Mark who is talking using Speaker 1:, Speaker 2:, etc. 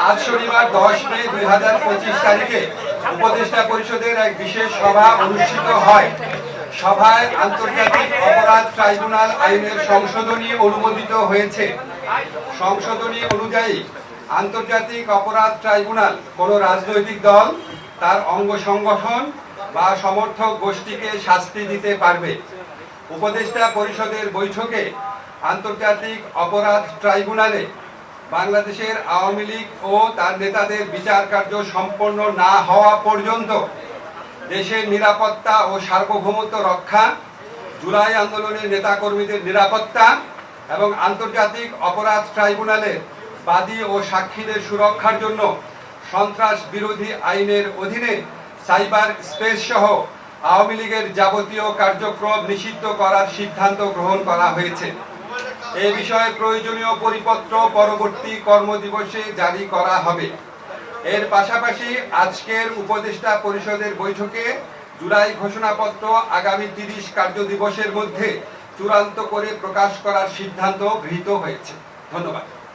Speaker 1: আজ শনিবার 10 মে 2025 তারিখে উপদেষ্টা পরিষদের এক বিশেষ সভা অনুষ্ঠিত হয়। সভায় আন্তর্জাতিক অপরাধ ট্রাইব্যুনাল আইনের সংশোধনী অনুমোদিত হয়েছে। সংশোধনী অনুযায়ী আন্তর্জাতিক অপরাধ ট্রাইব্যুনাল কোনো রাজনৈতিক দল, তার অঙ্গ সংগঠন বা সমর্থক গোষ্ঠীকে শাস্তি দিতে পারবে। উপদেষ্টা পরিষদের বৈঠকে আন্তর্জাতিক অপরাধ ট্রাইব্যুনালে বাংলাদেশের আওয়ামী লীগ ও তার নেতাদের বিচার কার্য সম্পন্ন না হওয়া পর্যন্ত দেশের নিরাপত্তা ও সার্বভৌমত্ব রক্ষা, জুলাই আন্দোলনের নেতাকর্মীদের নিরাপত্তা এবং আন্তর্জাতিক অপরাধ ট্রাইব্যুনালের বাদী ও সাক্ষীদের সুরক্ষার জন্য সন্ত্রাস বিরোধী আইনের অধীনে সাইবার স্পেস সহ আওয়ামী লীগের যাবতীয় কার্যক্রম নিষিদ্ধ করার সিদ্ধান্ত গ্রহণ করা হয়েছে। এ বিষয়ে প্রয়োজনীয় পরিপত্র পরবর্তী কর্মদিবসে জারি করা হবে। এর পাশাপাশি আজকের উপদেষ্টা পরিষদের বৈঠকে জুলাই ঘোষণাপত্র আগামী 30 কার্যদিবসের মধ্যে চূড়ান্ত করে প্রকাশ করার সিদ্ধান্ত গৃহীত হয়েছে। ধন্যবাদ।